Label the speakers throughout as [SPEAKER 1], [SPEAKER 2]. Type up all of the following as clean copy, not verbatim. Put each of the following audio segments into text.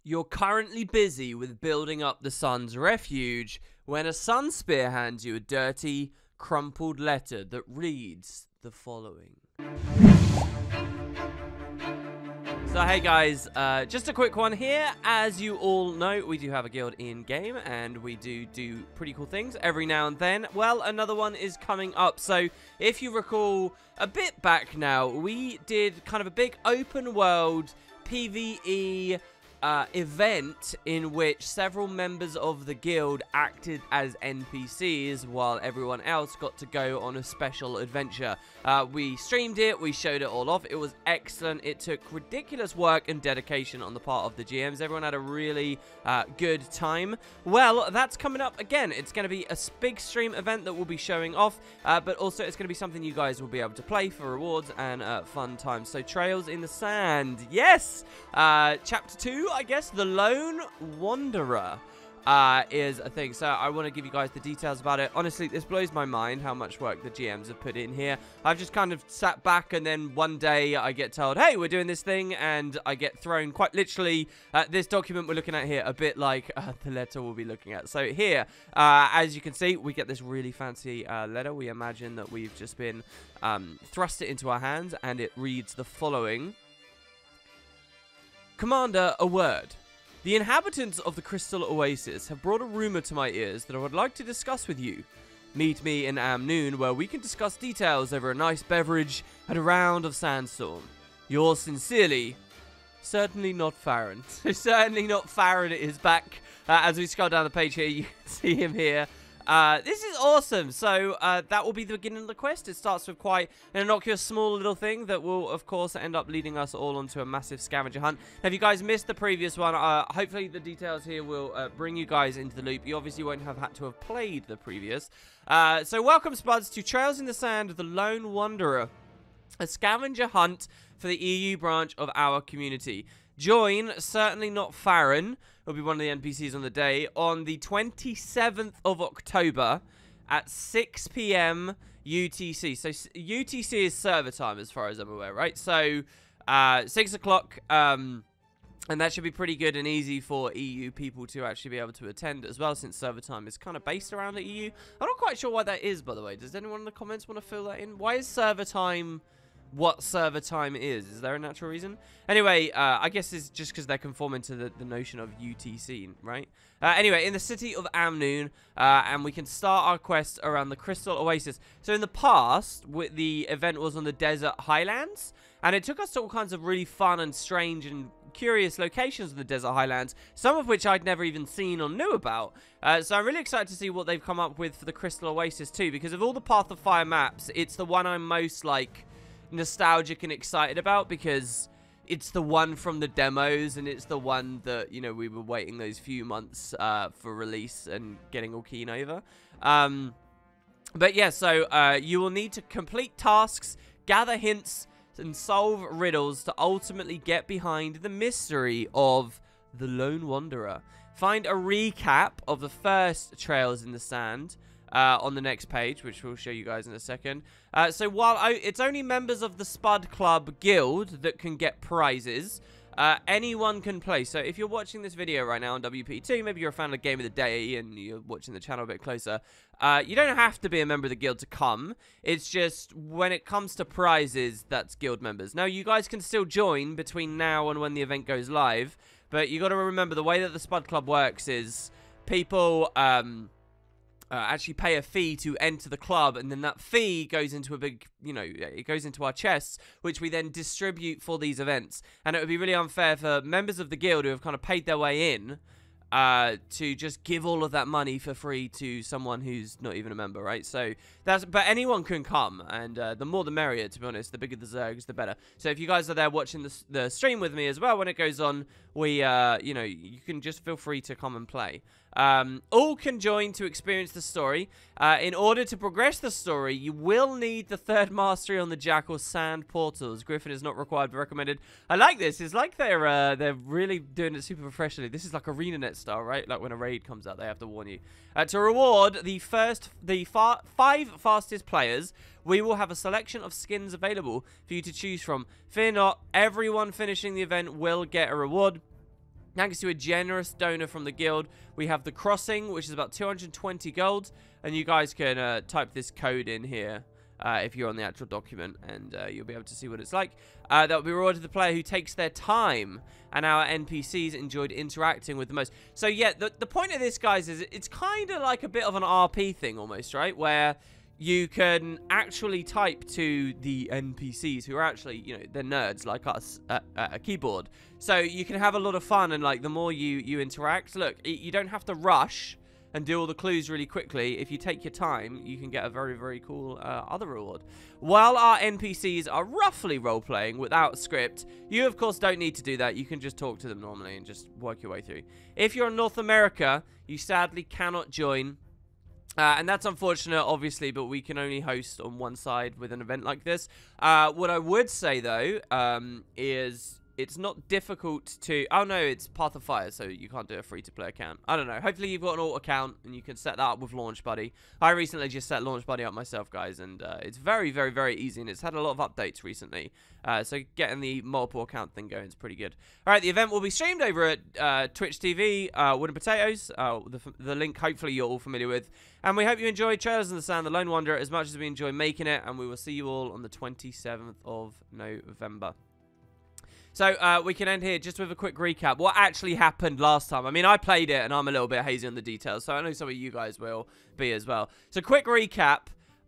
[SPEAKER 1] You're currently busy with building up the sun's refuge when a sun spear hands you a dirty, crumpled letter that reads the following. So hey guys, just a quick one here. As you all know, we do have a guild in game and we do pretty cool things every now and then. Well, another one is coming up. So if you recall a bit back now, we did kind of a big open world PvE event in which several members of the guild acted as NPCs while everyone else got to go on a special adventure. We streamed it, we showed it all off. It was excellent. It took ridiculous work and dedication on the part of the GMs. Everyone had a really good time. Well, that's coming up again. It's going to be a big stream event that we'll be showing off, but also it's going to be something you guys will be able to play for rewards and fun times. So Trails in the Sand, yes! Chapter 2, I guess, The Lone Wanderer is a thing. So I want to give you guys the details about it. Honestly, this blows my mind how much work the GMs have put in here. I've just kind of sat back and then one day I get told, hey, we're doing this thing, and I get thrown quite literally this document we're looking at here, a bit like the letter we'll be looking at. So here, as you can see, we get this really fancy letter. We imagine that we've just been thrust it into our hands, and it reads the following. Commander, a word. The inhabitants of the Crystal Oasis have brought a rumor to my ears that I would like to discuss with you. Meet me in Amnoon, where we can discuss details over a nice beverage and a round of sandstorm. Yours sincerely, certainly not Farron. So certainly not Farron is back. As we scroll down the page here, you can see him here. This is awesome. So that will be the beginning of the quest. It starts with quite an innocuous small little thing that will of course end up leading us all onto a massive scavenger hunt. Now, if you guys missed the previous one, hopefully the details here will bring you guys into the loop. You obviously won't have had to have played the previous. So welcome, Spuds, to Trails in the Sand, The Lone Wanderer, a scavenger hunt for the EU branch of our community. Join, certainly not Farron, will be one of the NPCs on the day, on the 27th of October at 6 PM UTC. So UTC is server time as far as I'm aware, right? So 6 o'clock, and that should be pretty good and easy for EU people to actually be able to attend as well, since server time is kind of based around the EU. I'm not quite sure why that is, by the way. Does anyone in the comments want to fill that in? Why is server time what server time is? Is there a natural reason? Anyway, I guess it's just because they're conforming to the notion of UTC, right? Anyway, in the city of Amnoon, and we can start our quest around the Crystal Oasis. So in the past, the event was on the desert highlands, and it took us to all kinds of really fun and strange and curious locations in the desert highlands, some of which I'd never even seen or knew about. So I'm really excited to see what they've come up with for the Crystal Oasis too, because of all the Path of Fire maps, it's the one I'm most like nostalgic and excited about, because it's the one from the demos, and it's the one that, you know, we were waiting those few months for release and getting all keen over. But yeah, so you will need to complete tasks, gather hints, and solve riddles to ultimately get behind the mystery of the Lone Wanderer. Find a recap of the first Trails in the Sand on the next page, which we'll show you guys in a second. So while it's only members of the Spud Club Guild that can get prizes, anyone can play. So if you're watching this video right now on WP2, maybe you're a fan of Game of the Day and you're watching the channel a bit closer, you don't have to be a member of the guild to come. It's just when it comes to prizes, that's guild members. Now, you guys can still join between now and when the event goes live, but you got to remember the way that the Spud Club works is people actually pay a fee to enter the club, and then that fee goes into a big, you know, it goes into our chests, which we then distribute for these events. And it would be really unfair for members of the guild who have kind of paid their way in to just give all of that money for free to someone who's not even a member, right? So but anyone can come, and the more the merrier, to be honest. The bigger the zergs, the better. So if you guys are there watching the stream with me as well when it goes on, you know, you can just feel free to come and play. All can join to experience the story. In order to progress the story, you will need the third mastery on the Jackal Sand portals. Griffin is not required but recommended. I like this. It's like they're really doing it super professionally. This is like ArenaNet style, right? Like when a raid comes out, they have to warn you. To reward the 5 fastest players, we will have a selection of skins available for you to choose from. Fear not, everyone finishing the event will get a reward. Thanks to a generous donor from the guild, we have the crossing, which is about 220 gold. And you guys can type this code in here if you're on the actual document, and you'll be able to see what it's like. That will be rewarded to the player who takes their time, and our NPCs enjoyed interacting with the most. So yeah, the point of this, guys, is it's kind of like a bit of an RP thing almost, right? Where you can actually type to the NPCs who are actually, you know, they're nerds like us at a keyboard. So you can have a lot of fun, and like the more you interact, look, you don't have to rush and do all the clues really quickly. If you take your time, you can get a very, very cool other reward. While our NPCs are roughly role-playing without script, you, of course, don't need to do that. You can just talk to them normally and just work your way through. If you're in North America, you sadly cannot join. And that's unfortunate, obviously, but we can only host on one side with an event like this. What I would say, though, is it's not difficult to... Oh, no, it's Path of Fire, so you can't do a free-to-play account. I don't know. Hopefully, you've got an alt account, and you can set that up with Launch Buddy. I recently just set Launch Buddy up myself, guys, and it's very, very, very easy, and it's had a lot of updates recently. So getting the multiple account thing going is pretty good. All right, the event will be streamed over at Twitch TV, Wooden Potatoes, the link hopefully you're all familiar with. And we hope you enjoyed Trails in the Sand, The Lone Wanderer, as much as we enjoy making it, and we will see you all on the 27th of November. So, we can end here just with a quick recap. What actually happened last time? I mean, I played it, and I'm a little bit hazy on the details, so I know some of you guys will be as well. So, quick recap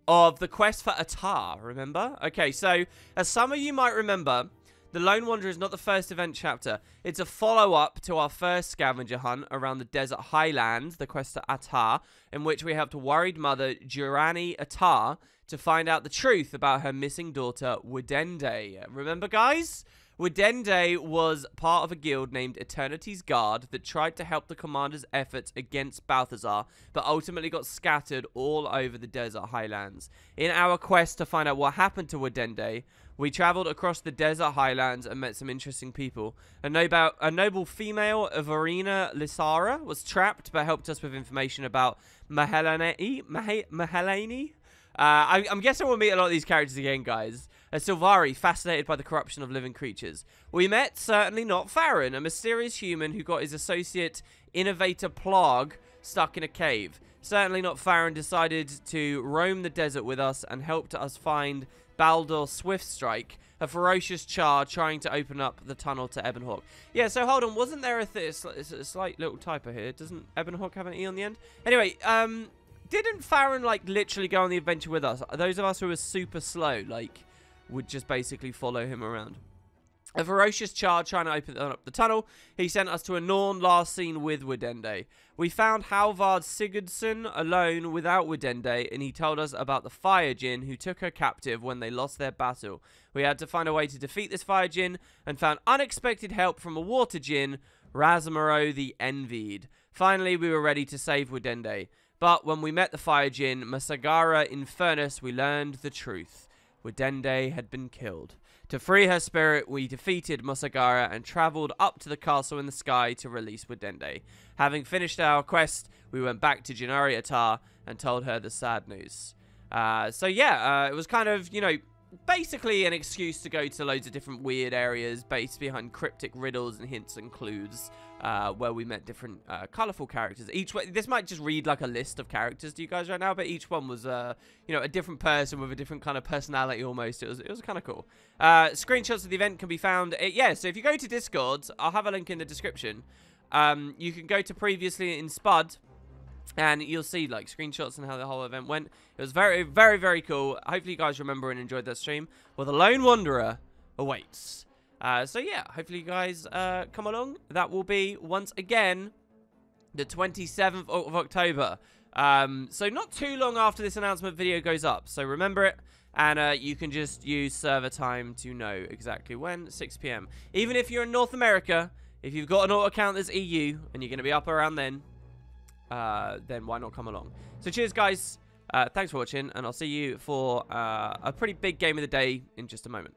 [SPEAKER 1] of the quest for Atar, remember? Okay, so, as some of you might remember, The Lone Wanderer is not the first event chapter. It's a follow-up to our first scavenger hunt around the desert highlands, the quest to Atar, in which we helped a worried mother, Durrani Atar, to find out the truth about her missing daughter, Widende. Remember, guys? Widende was part of a guild named Eternity's Guard that tried to help the commander's efforts against Balthazar, but ultimately got scattered all over the desert highlands. In our quest to find out what happened to Widende, we travelled across the desert highlands and met some interesting people. A noble female, Verena Lissara, was trapped but helped us with information about Mahelene. I'm guessing we'll meet a lot of these characters again, guys. A Silvari, fascinated by the corruption of living creatures. We met, certainly not Farron, a mysterious human who got his associate, Innovator Plarg, stuck in a cave. Certainly not Farron decided to roam the desert with us and helped us find Baldur Swiftstrike, a ferocious char trying to open up the tunnel to Ebonhawk. Yeah, so hold on, wasn't there a slight little typo here? Doesn't Ebonhawk have an E on the end? Anyway, didn't Farron, like, literally go on the adventure with us? Those of us who were super slow, like, would just basically follow him around. A ferocious char trying to open up the tunnel. He sent us to a Norn last seen with Widende. We found Halvard Sigurdsson alone without Widende, and he told us about the fire djinn who took her captive when they lost their battle. We had to find a way to defeat this fire djinn and found unexpected help from a water djinn, Razamaro the Envied. Finally, we were ready to save Widende. But when we met the fire djinn, Masagara Infernus, we learned the truth. Widende had been killed. To free her spirit, we defeated Masagara and travelled up to the castle in the sky to release Widende. Having finished our quest, we went back to Junari Atar and told her the sad news. So yeah, it was kind of, you know, basically an excuse to go to loads of different weird areas based behind cryptic riddles and hints and clues, where we met different colourful characters. This might just read like a list of characters to you guys right now, but each one was you know, a different person with a different kind of personality almost. It was kind of cool. Screenshots of the event can be found. Yeah, so if you go to Discord, I'll have a link in the description. You can go to previously in Spud, and you'll see like screenshots and how the whole event went. It was very, very, very cool. Hopefully you guys remember and enjoyed that stream. Well, the Lone Wanderer awaits. So yeah, hopefully you guys come along. That will be, once again, the 27th of October. So not too long after this announcement video goes up. So remember it, and you can just use server time to know exactly when, 6 PM. Even if you're in North America, if you've got an auto account that's EU, and you're going to be up around then why not come along? So cheers, guys. Thanks for watching, and I'll see you for a pretty big game of the day in just a moment.